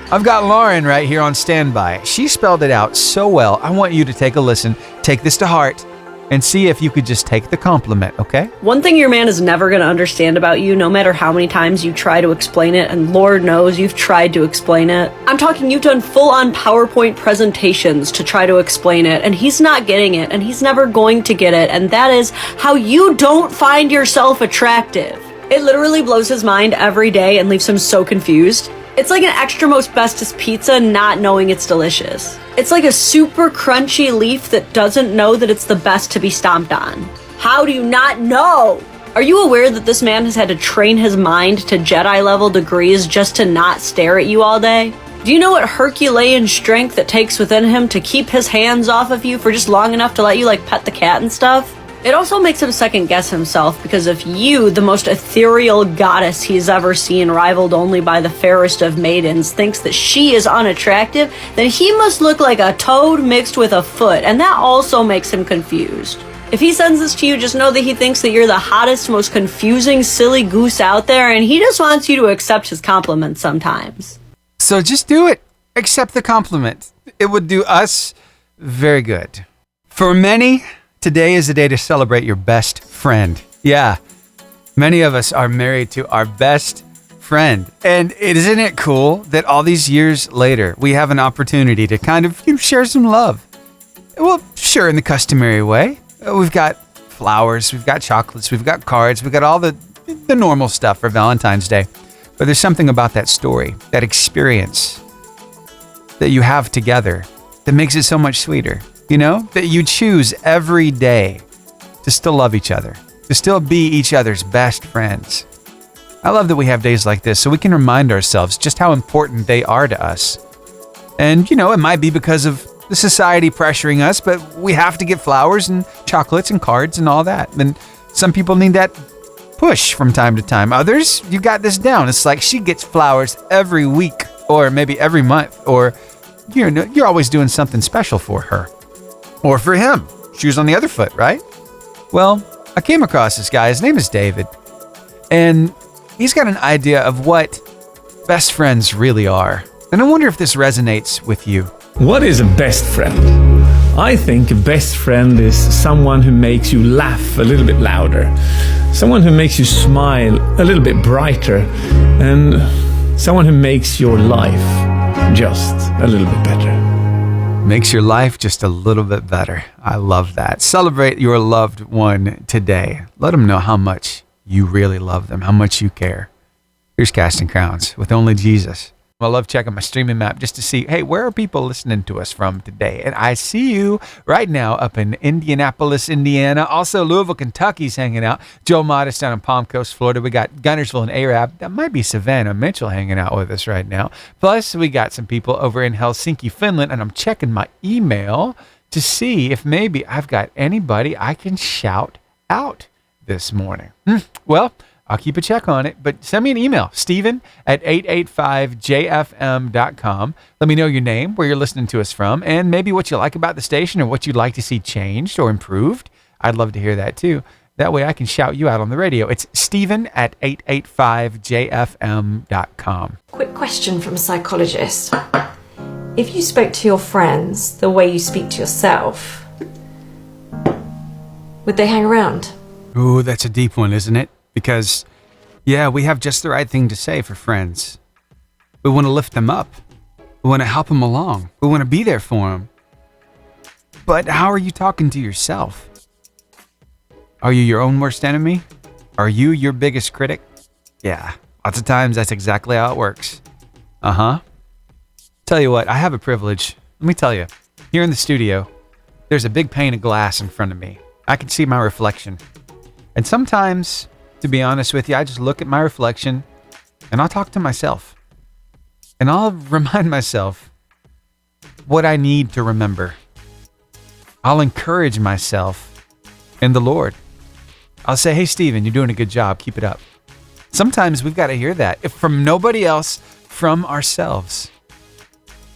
I've got Lauren right here on standby. She spelled it out so well. I want you to take a listen, take this to heart, and see if you could just take the compliment, okay? One thing your man is never going to understand about you, no matter how many times you try to explain it, and Lord knows you've tried to explain it. I'm talking you've done full-on PowerPoint presentations to try to explain it, and he's not getting it, and he's never going to get it, and that is how you don't find yourself attractive. It literally blows his mind every day and leaves him so confused. It's like an extra most bestest pizza not knowing it's delicious. It's like a super crunchy leaf that doesn't know that it's the best to be stomped on. How do you not know? Are you aware that this man has had to train his mind to Jedi level degrees just to not stare at you all day? Do you know what Herculean strength it takes within him to keep his hands off of you for just long enough to let you pet the cat and stuff? It also makes him second guess himself because if you, the most ethereal goddess he's ever seen, rivaled only by the fairest of maidens, thinks that she is unattractive, then he must look like a toad mixed with a foot, and that also makes him confused. If he sends this to you, just know that he thinks that you're the hottest, most confusing, silly goose out there, and he just wants you to accept his compliments sometimes. So just do it. Accept the compliment. It would do us very good. For many, today is the day to celebrate your best friend. Yeah, many of us are married to our best friend. And isn't it cool that all these years later, we have an opportunity to kind of share some love? Well, sure, in the customary way. We've got flowers, we've got chocolates, we've got cards, we've got all the normal stuff for Valentine's Day. But there's something about that story, that experience that you have together that makes it so much sweeter. That you choose every day to still love each other, to still be each other's best friends. I love that we have days like this so we can remind ourselves just how important they are to us. And, it might be because of the society pressuring us, but we have to get flowers and chocolates and cards and all that. And some people need that push from time to time. Others, you got this down. It's like she gets flowers every week or maybe every month, or you're always doing something special for her or for him. Shoes on the other foot, right? Well, I came across this guy. His name is David, and he's got an idea of what best friends really are. And I wonder if this resonates with you. What is a best friend? I think a best friend is someone who makes you laugh a little bit louder, someone who makes you smile a little bit brighter, and someone who makes your life just a little bit better. Makes your life just a little bit better. I love that. Celebrate your loved one today. Let them know how much you really love them, how much you care. Here's Casting Crowns with Only Jesus. I love checking my streaming map just to see, hey, where are people listening to us from today? And I see you right now up in Indianapolis, Indiana. Also, Louisville, Kentucky's hanging out. Joe Modest down in Palm Coast, Florida. We got Gunnersville and Arab. That might be Savannah Mitchell hanging out with us right now. Plus, we got some people over in Helsinki, Finland. And I'm checking my email to see if maybe I've got anybody I can shout out this morning. Well, I'll keep a check on it, but send me an email, Steven@885jfm.com. Let me know your name, where you're listening to us from, and maybe what you like about the station or what you'd like to see changed or improved. I'd love to hear that too. That way I can shout you out on the radio. It's Steven@885jfm.com. Quick question from a psychologist. If you spoke to your friends the way you speak to yourself, would they hang around? Ooh, that's a deep one, isn't it? Because, yeah, we have just the right thing to say for friends. We want to lift them up. We want to help them along. We want to be there for them. But how are you talking to yourself? Are you your own worst enemy? Are you your biggest critic? Yeah, lots of times that's exactly how it works. Tell you what, I have a privilege. Let me tell you, here in the studio, there's a big pane of glass in front of me. I can see my reflection. And sometimes, to be honest with you, I just look at my reflection and I'll talk to myself. And I'll remind myself what I need to remember. I'll encourage myself in the Lord. I'll say, hey, Steven, you're doing a good job. Keep it up. Sometimes we've got to hear that. If from nobody else, from ourselves.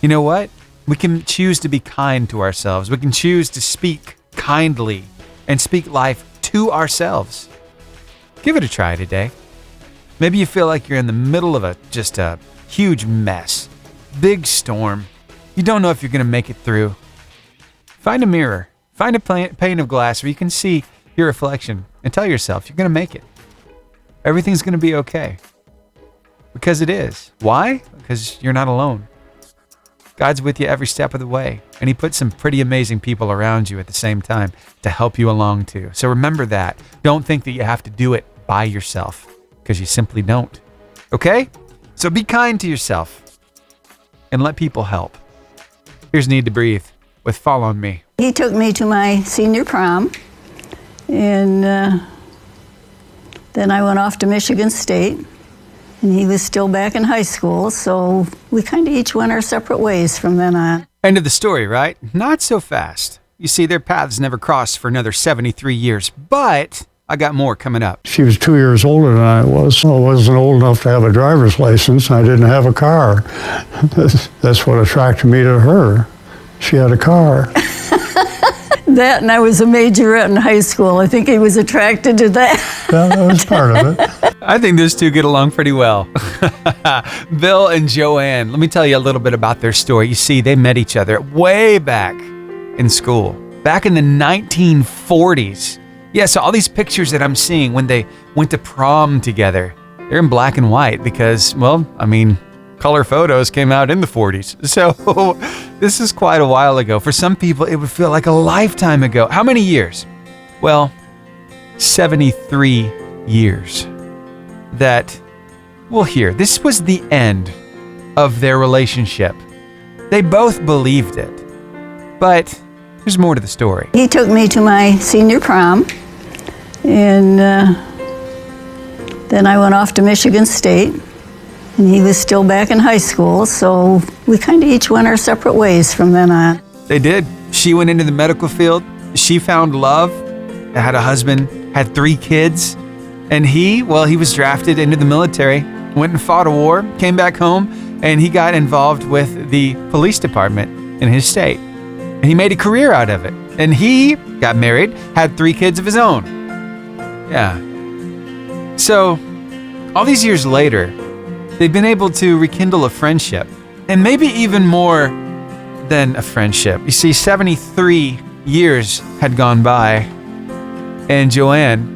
You know what? We can choose to be kind to ourselves. We can choose to speak kindly and speak life to ourselves. Give it a try today. Maybe you feel like you're in the middle of a huge mess, big storm. You don't know if you're going to make it through. Find a mirror, find a pane of glass where you can see your reflection and tell yourself you're going to make it. Everything's going to be okay. Because it is. Why? Because you're not alone. God's with you every step of the way, and He put some pretty amazing people around you at the same time to help you along too. So remember that. Don't think that you have to do it by yourself, because you simply don't. Okay? So be kind to yourself and let people help. Here's Need to Breathe with Fall on Me. He took me to my senior prom, and then I went off to Michigan State. And he was still back in high school, so we kind of each went our separate ways from then on. End of the story, right? Not so fast. You see, their paths never crossed for another 73 years, but I got more coming up. She was 2 years older than I was. I wasn't old enough to have a driver's license. I didn't have a car. That's what attracted me to her. She had a car. That, and I was a majorette in high school. I think he was attracted to that. Yeah, that was part of it. I think those two get along pretty well. Bill and Joanne, let me tell you a little bit about their story. You see, they met each other way back in school, back in the 1940s. Yeah, so all these pictures that I'm seeing when they went to prom together, they're in black and white because, well, I mean, color photos came out in the 40s. So this is quite a while ago. For some people, it would feel like a lifetime ago. How many years? Well, 73 years. That, well, here, this was the end of their relationship. They both believed it. But there's more to the story. He took me to my senior prom, And then I went off to Michigan State, and he was still back in high school, so we kind of each went our separate ways from then on. They did. She went into the medical field. She found love, had a husband, had 3 kids. And he was drafted into the military, went and fought a war, came back home, and he got involved with the police department in his state. And he made a career out of it. And he got married, had 3 kids of his own. Yeah. So, all these years later, they've been able to rekindle a friendship. And maybe even more than a friendship. You see, 73 years had gone by, and Joanne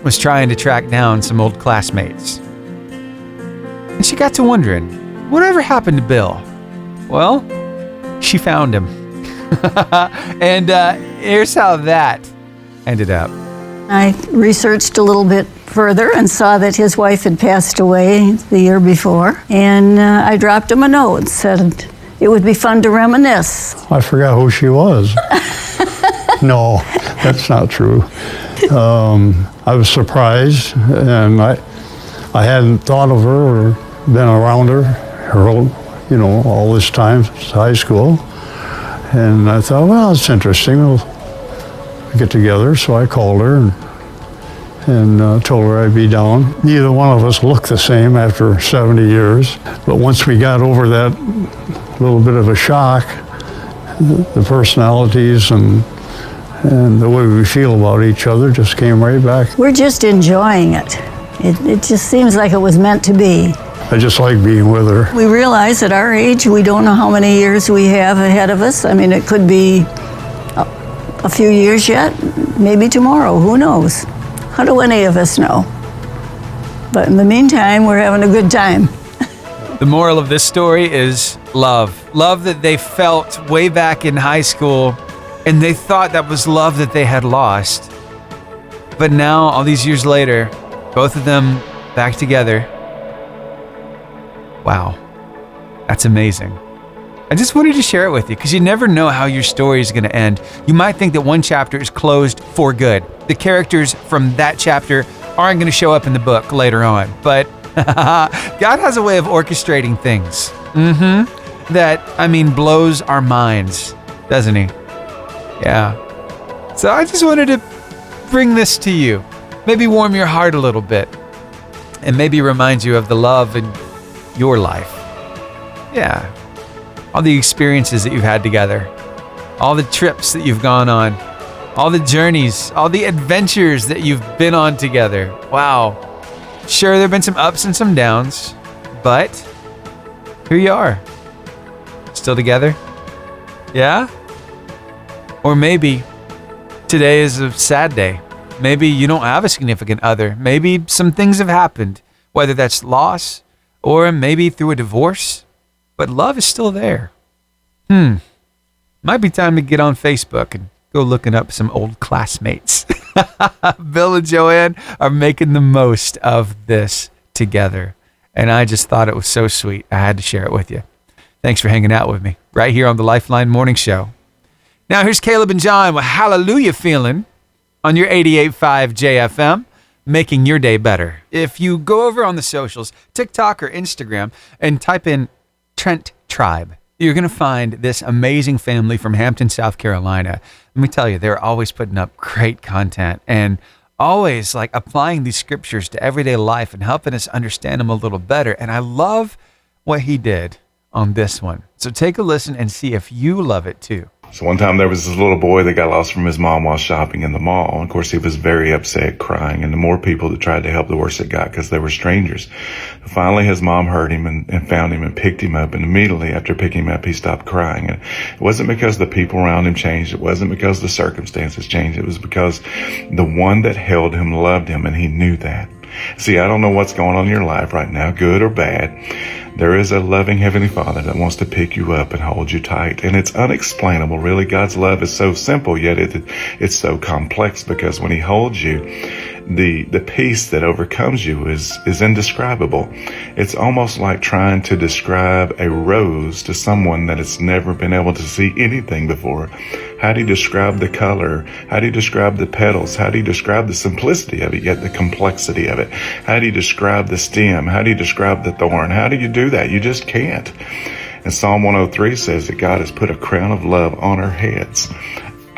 was trying to track down some old classmates. And she got to wondering, whatever happened to Bill? Well, she found him. And here's how that ended up. I researched a little bit further and saw that his wife had passed away the year before. And I dropped him a note and said it would be fun to reminisce. I forgot who she was. No, that's not true. I was surprised, and I hadn't thought of her or been around her all this time since high school. And I thought, well, it's interesting. We'll get together. So I called her and told her I'd be down. Neither one of us looked the same after 70 years. But once we got over that little bit of a shock, the personalities and the way we feel about each other just came right back. We're just enjoying it. It just seems like it was meant to be. I just like being with her. We realize at our age, we don't know how many years we have ahead of us. I mean, it could be a few years yet, maybe tomorrow, who knows? How do any of us know? But in the meantime, we're having a good time. The moral of this story is love. Love that they felt way back in high school, and they thought that was love that they had lost. But now, all these years later, both of them back together. Wow, that's amazing. I just wanted to share it with you because you never know how your story is going to end. You might think that one chapter is closed for good. The characters from that chapter aren't going to show up in the book later on, but God has a way of orchestrating things. That, blows our minds, doesn't he? Yeah. So I just wanted to bring this to you. Maybe warm your heart a little bit. And maybe remind you of the love in your life. Yeah. All the experiences that you've had together. All the trips that you've gone on. All the journeys. All the adventures that you've been on together. Wow. Sure, there have been some ups and some downs. But here you are. Still together? Yeah? Or maybe today is a sad day. Maybe you don't have a significant other. Maybe some things have happened, whether that's loss or maybe through a divorce. But love is still there. Might be time to get on Facebook and go looking up some old classmates. Bill and Joanne are making the most of this together. And I just thought it was so sweet. I had to share it with you. Thanks for hanging out with me right here on the Lifeline Morning Show. Now here's Caleb and John with Hallelujah Feeling on your 88.5 JFM, making your day better. If you go over on the socials, TikTok or Instagram, and type in Trent Tribe, you're going to find this amazing family from Hampton, South Carolina. Let me tell you, they're always putting up great content and always applying these scriptures to everyday life and helping us understand them a little better. And I love what he did on this one. So take a listen and see if you love it too. So one time there was this little boy that got lost from his mom while shopping in the mall. And of course, he was very upset, crying. And the more people that tried to help, the worse it got because they were strangers. Finally, his mom heard him and found him and picked him up. And immediately after picking him up, he stopped crying. And it wasn't because the people around him changed. It wasn't because the circumstances changed. It was because the one that held him loved him, and he knew that. See, I don't know what's going on in your life right now, good or bad. There is a loving Heavenly Father that wants to pick you up and hold you tight. And it's unexplainable, really. God's love is so simple, yet it's so complex, because when He holds you, the peace that overcomes you is indescribable. It's almost like trying to describe a rose to someone that has never been able to see anything before. How do you describe the color? How do you describe the petals? How do you describe the simplicity of it, yet the complexity of it? How do you describe the stem? How do you describe the thorn? How do you do that? You just can't. And Psalm 103 says that God has put a crown of love on our heads.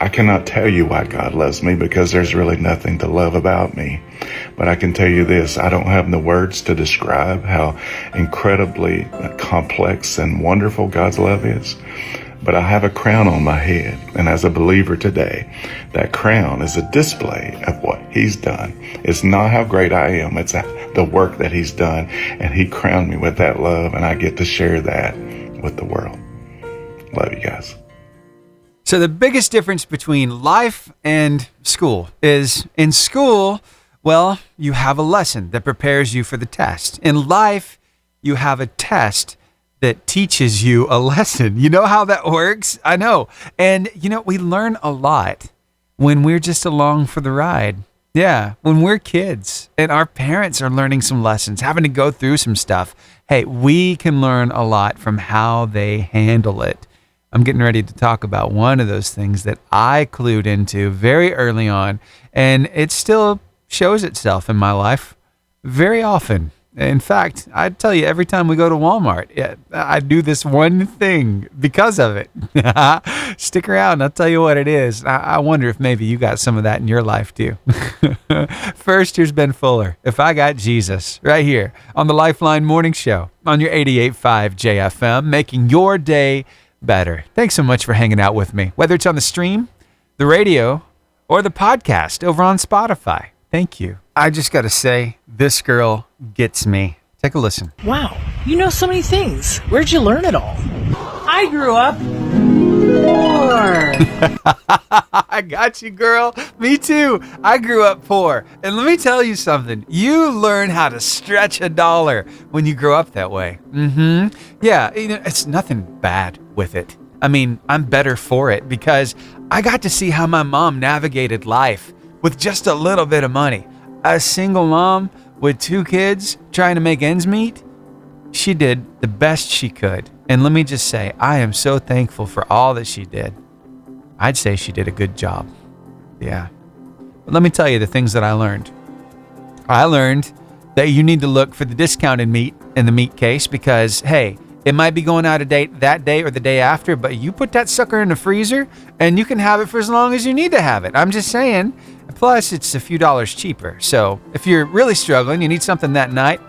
I cannot tell you why God loves me, because there's really nothing to love about me. But I can tell you this, I don't have the words to describe how incredibly complex and wonderful God's love is. But I have a crown on my head, and as a believer today, that crown is a display of what He's done. It's not how great I am, it's the work that He's done, and He crowned me with that love, and I get to share that with the world. Love you guys. So the biggest difference between life and school is in school, well, you have a lesson that prepares you for the test. In life, you have a test that teaches you a lesson. You know how that works? I know. And, we learn a lot when we're just along for the ride. Yeah, when we're kids and our parents are learning some lessons, having to go through some stuff. Hey, we can learn a lot from how they handle it. I'm getting ready to talk about one of those things that I clued into very early on, and it still shows itself in my life very often. In fact, I tell you, every time we go to Walmart, I do this one thing because of it. Stick around, I'll tell you what it is. I wonder if maybe you got some of that in your life too. First, here's Ben Fuller, If I Got Jesus, right here on the Lifeline Morning Show on your 88.5 JFM, making your day better. Thanks so much for hanging out with me, whether it's on the stream, the radio, or the podcast over on Spotify. Thank you. I just got to say, this girl gets me. Take a listen. Wow, you know so many things. Where'd you learn it all? I grew up poor. I got you, girl. Me too. I grew up poor. And let me tell you something. You learn how to stretch a dollar when you grow up that way. Yeah, it's nothing bad with it. I mean, I'm better for it because I got to see how my mom navigated life with just a little bit of money. A single mom with 2 kids trying to make ends meet. She did the best she could. And let me just say, I am so thankful for all that she did. I'd say she did a good job. Yeah. But let me tell you the things that I learned. I learned that you need to look for the discounted meat in the meat case because, hey, it might be going out of date that day or the day after, but you put that sucker in the freezer and you can have it for as long as you need to have it. I'm just saying. Plus, it's a few dollars cheaper. So if you're really struggling, you need something that night,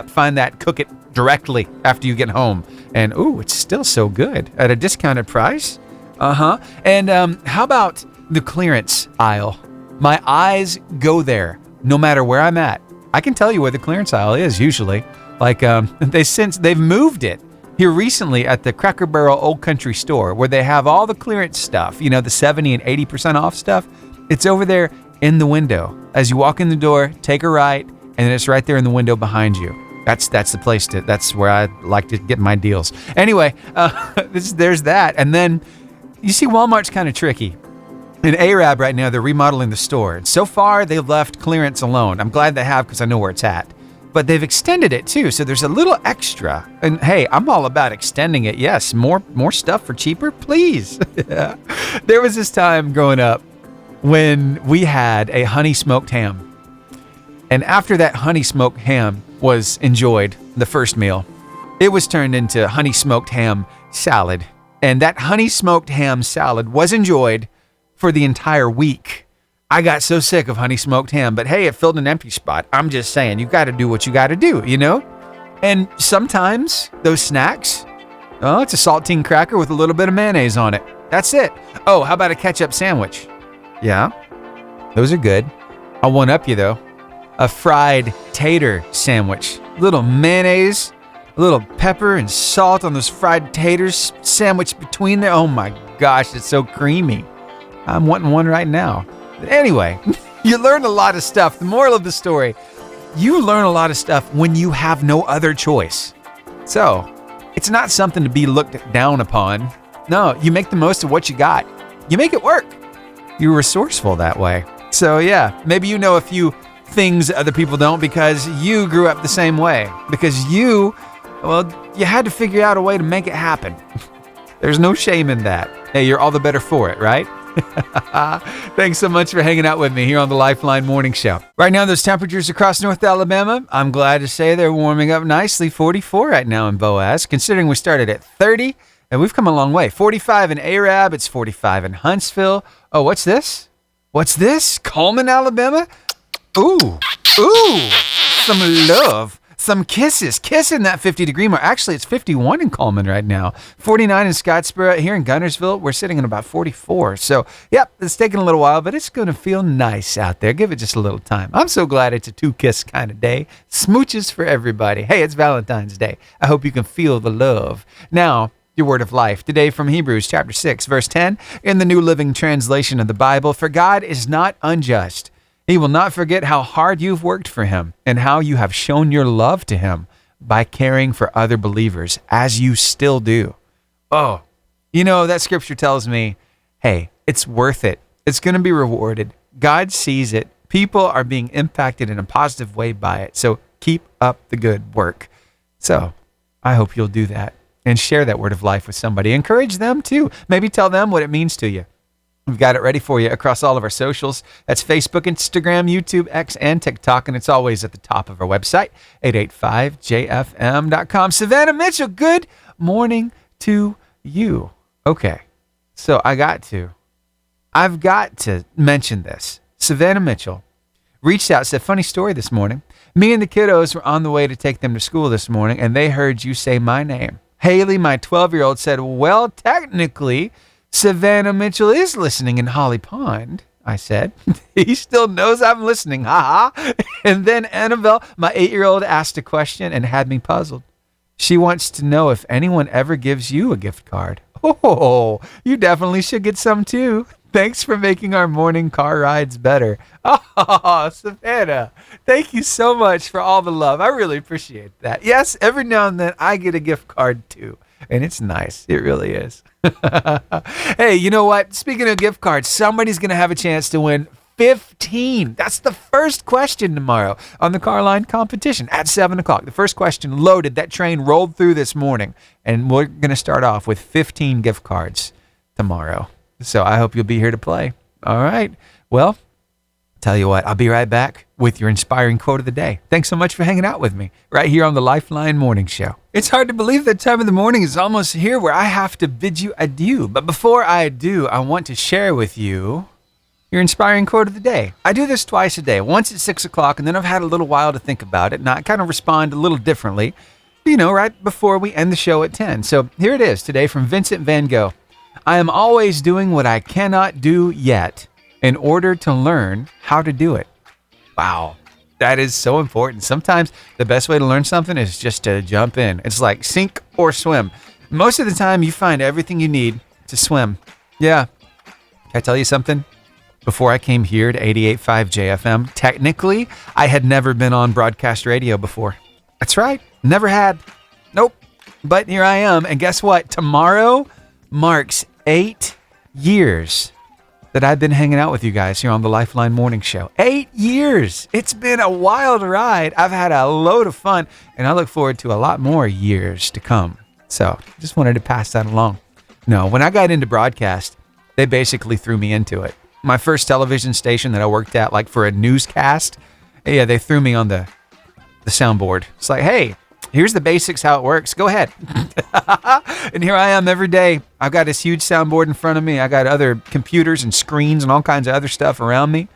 find that, cook it directly after you get home. And, ooh, it's still so good at a discounted price. And how about the clearance aisle? My eyes go there no matter where I'm at. I can tell you where the clearance aisle is usually. Like they've moved it here recently at the Cracker Barrel Old Country Store where they have all the clearance stuff, the 70 and 80% off stuff. It's over there in the window. As you walk in the door, take a right, and then it's right there in the window behind you. That's the place that's where I like to get my deals. Anyway, there's that. And then you see Walmart's kind of tricky. In Arab right now, they're remodeling the store. And so far, they've left clearance alone. I'm glad they have because I know where it's at. But they've extended it too, so there's a little extra. And hey, I'm all about extending it. Yes, more stuff for cheaper, please. There was this time growing up when we had a honey smoked ham. And after that honey smoked ham was enjoyed, the first meal, it was turned into honey smoked ham salad. And that honey smoked ham salad was enjoyed for the entire week. I got so sick of honey smoked ham, but hey, it filled an empty spot. I'm just saying, you got to do what you got to do, And sometimes those snacks, it's a saltine cracker with a little bit of mayonnaise on it. That's it. Oh, how about a ketchup sandwich? Yeah, those are good. I'll one-up you, though. A fried tater sandwich. A little mayonnaise, a little pepper and salt on those fried taters sandwiched between there. Oh my gosh, it's so creamy. I'm wanting one right now. But anyway, you learn a lot of stuff. The moral of the story, you learn a lot of stuff when you have no other choice. So, it's not something to be looked down upon. No, you make the most of what you got. You make it work. You're resourceful that way. So yeah, maybe you know a few things that other people don't because you grew up the same way. Because you had to figure out a way to make it happen. There's no shame in that. Hey, you're all the better for it, right? Thanks so much for hanging out with me here on the Lifeline Morning Show. Right now, those temperatures across North Alabama, I'm glad to say they're warming up nicely. 44 right now in Boaz, considering we started at 30, and we've come a long way. 45 in Arab, it's 45 in Huntsville. Oh, what's this? What's this? Coleman, Alabama? Ooh, some love. Some kisses. Kissing that 50-degree mark. Actually, it's 51 in Coleman right now. 49 in Scottsboro. Here in Gunnersville, we're sitting at about 44. So, yep, it's taking a little while, but it's going to feel nice out there. Give it just a little time. I'm so glad it's a two-kiss kind of day. Smooches for everybody. Hey, it's Valentine's Day. I hope you can feel the love. Now, your word of life. Today from Hebrews chapter 6, verse 10, in the New Living Translation of the Bible. For God is not unjust. He will not forget how hard you've worked for him and how you have shown your love to him by caring for other believers, as you still do. Oh, that scripture tells me, hey, it's worth it. It's going to be rewarded. God sees it. People are being impacted in a positive way by it. So keep up the good work. So I hope you'll do that and share that word of life with somebody. Encourage them too. Maybe tell them what it means to you. We've got it ready for you across all of our socials. That's Facebook, Instagram, YouTube, X, and TikTok. And it's always at the top of our website, 885jfm.com. Savannah Mitchell, good morning to you. Okay, so I've got to mention this. Savannah Mitchell reached out, said, funny story this morning. Me and the kiddos were on the way to take them to school this morning, and they heard you say my name. Haley, my 12-year-old, said, well, technically, Savannah Mitchell is listening in Holly Pond, I said. He still knows I'm listening, haha. And then Annabelle, my 8-year-old, asked a question and had me puzzled. She wants to know if anyone ever gives you a gift card. Oh, you definitely should get some too. Thanks for making our morning car rides better. Oh, Savannah, thank you so much for all the love. I really appreciate that. Yes, every now and then I get a gift card too. And it's nice. It really is. Hey, you know what? Speaking of gift cards, somebody's going to have a chance to win 15. That's the first question tomorrow on the Carline competition at 7 o'clock. The first question loaded. That train rolled through this morning. And we're going to start off with 15 gift cards tomorrow. So I hope you'll be here to play. All right. Well, tell you what, I'll be right back with your inspiring quote of the day. Thanks so much for hanging out with me right here on the Lifeline Morning Show. It's hard to believe that time of the morning is almost here where I have to bid you adieu. But before I do, I want to share with you your inspiring quote of the day. I do this twice a day, once at 6 o'clock, and then I've had a little while to think about it, and I kind of respond a little differently, right before we end the show at 10. So here it is today from Vincent van Gogh. I am always doing what I cannot do yet in order to learn how to do it. Wow, that is so important. Sometimes the best way to learn something is just to jump in. It's like sink or swim. Most of the time you find everything you need to swim. Yeah. Can I tell you something? Before I came here to 88.5 JFM, technically, I had never been on broadcast radio before. That's right. Never had. Nope. But here I am. And guess what? Tomorrow marks 8 years that I've been hanging out with you guys here on the Lifeline Morning Show. 8 years. It's been a wild ride. I've had a load of fun, and I look forward to a lot more years to come. So just wanted to pass that along. No, when I got into broadcast, they basically threw me into it. My first television station that I worked at, like for a newscast, yeah, they threw me on the soundboard. It's like, hey, here's the basics, how it works. Go ahead. And here I am every day. I've got this huge soundboard in front of me. I got other computers and screens and all kinds of other stuff around me.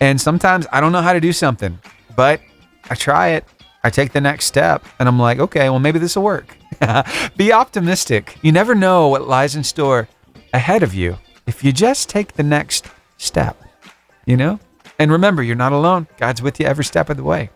And sometimes I don't know how to do something, but I try it. I take the next step and I'm like, okay, well, maybe this will work. Be optimistic. You never know what lies in store ahead of you if you just take the next step, And remember, you're not alone. God's with you every step of the way.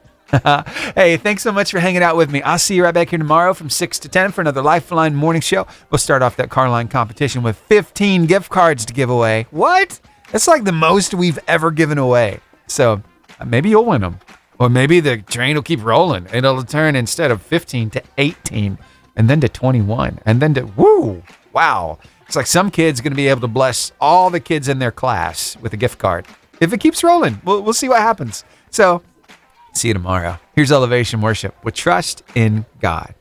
Hey, thanks so much for hanging out with me. I'll see you right back here tomorrow from 6 to 10 for another Lifeline Morning Show. We'll start off that Carline competition with 15 gift cards to give away. What? That's like the most we've ever given away. So maybe you'll win them. Or maybe the train will keep rolling. It'll turn instead of 15 to 18 and then to 21 and then to, wow. It's like some kid's going to be able to bless all the kids in their class with a gift card. If it keeps rolling, we'll see what happens. So See you tomorrow. Here's Elevation Worship with Trust in God.